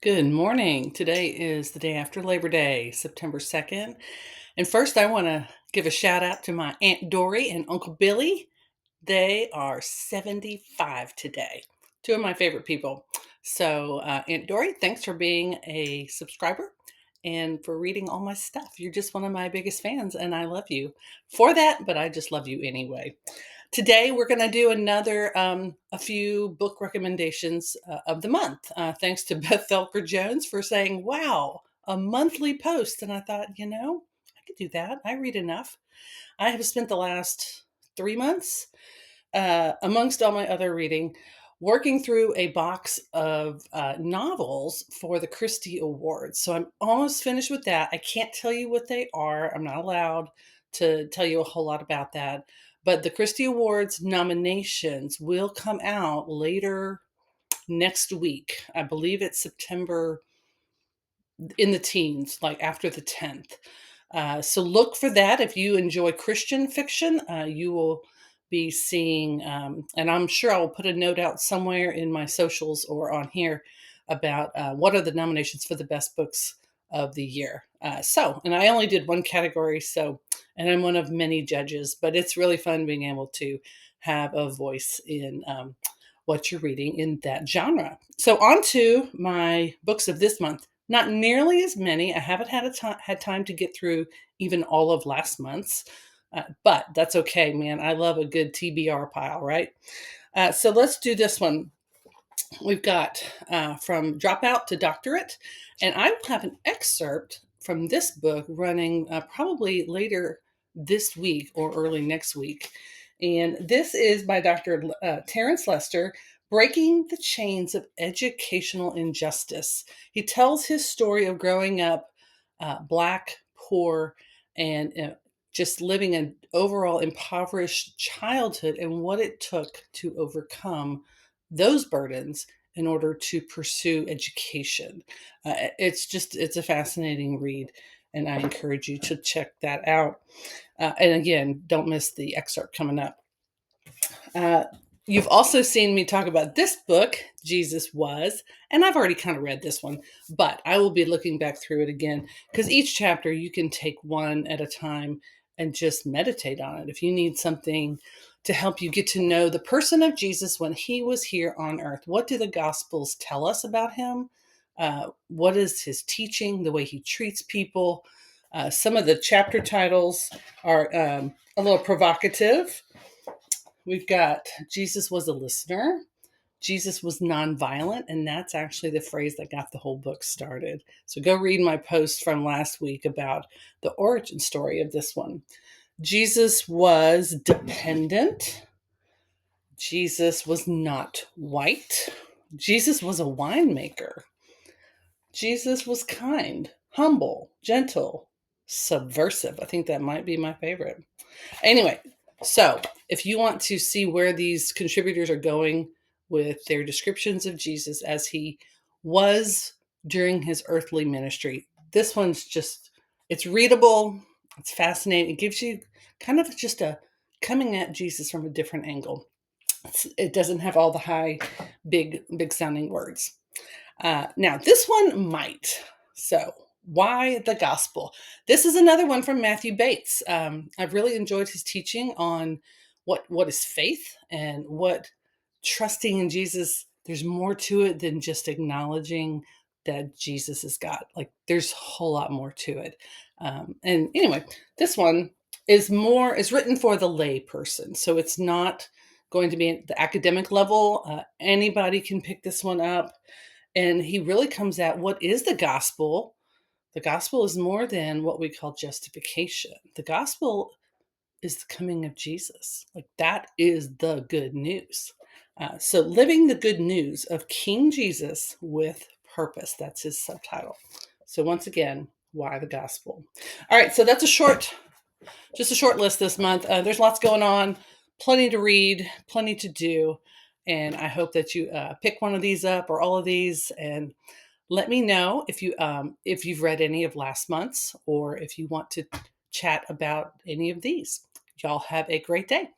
Good morning. Today is the day after Labor Day, September 2nd. And first, I want to give a shout out to my Aunt Dory and Uncle Billy. They are 75 today. Two of my favorite people. So, Aunt Dory, thanks for being a subscriber and for reading all my stuff. You're just one of my biggest fans, and I love you for that, but I just love you anyway. Today, we're going to do a few book recommendations of the month. Thanks to Beth Felker Jones for saying, wow, a monthly post. And I thought, I could do that. I read enough. I have spent the last 3 months, amongst all my other reading, working through a box of novels for the Christie Awards. So I'm almost finished with that. I can't tell you what they are. I'm not allowed to tell you a whole lot about that. But the Christie Awards nominations will come out later next week. I believe it's September in the teens, like after the 10th. So look for that. If you enjoy Christian fiction, you will be seeing, and I'm sure I will put a note out somewhere in my socials or on here about what are the nominations for the best books of the year. And I only did one category, and I'm one of many judges, but it's really fun being able to have a voice in what you're reading in that genre. So, on to my books of this month. Not nearly as many. I haven't had time to get through even all of last month's, but that's okay, man. I love a good TBR pile, right? So let's do this one. We've got From Dropout to Doctorate, and I will have an excerpt from this book running probably later this week or early next week. And this is by Dr. Terrence Lester, Breaking the Chains of Educational Injustice. He tells his story of growing up Black, poor, and just living an overall impoverished childhood and what it took to overcome those burdens in order to pursue education. It's a fascinating read, and I encourage you to check that out. And again, don't miss the excerpt coming up. Uh, you've also seen me talk about this book, Jesus Was, and I've already kind of read this one, but I will be looking back through it again because each chapter you can take one at a time and just meditate on it. If you need something to help you get to know the person of Jesus when he was here on earth, what do the Gospels tell us about him? What is his teaching, the way he treats people? Some of the chapter titles are a little provocative. We've got Jesus was a listener. Jesus was nonviolent, and that's actually the phrase that got the whole book started. So go read my post from last week about the origin story of this one. Jesus was dependent. Jesus was not white. Jesus was a winemaker. Jesus was kind, humble, gentle, subversive. I think that might be my favorite. Anyway, so if you want to see where these contributors are going with their descriptions of Jesus as he was during his earthly ministry, this one's just, it's readable, it's fascinating. It gives you kind of just a coming at Jesus from a different angle. It doesn't have all the high, big sounding words. Now, this one might. So, why the gospel? This is another one from Matthew Bates. I've really enjoyed his teaching on what is faith and what trusting in Jesus. There's more to it than just acknowledging that Jesus is God. Like, there's a whole lot more to it. And anyway, this one is written for the lay person, so it's not going to be at the academic level. Anybody can pick this one up, and he really comes at what is the gospel. The gospel is more than what we call justification. The gospel is the coming of Jesus. Like, that is the good news. So living the good news of King Jesus with purpose. That's his subtitle. So once again, why the gospel? All right, so that's just a short list this month. There's lots going on, plenty to read, plenty to do, and I hope that you pick one of these up or all of these, and let me know if you've read any of last month's or if you want to chat about any of these. Y'all have a great day.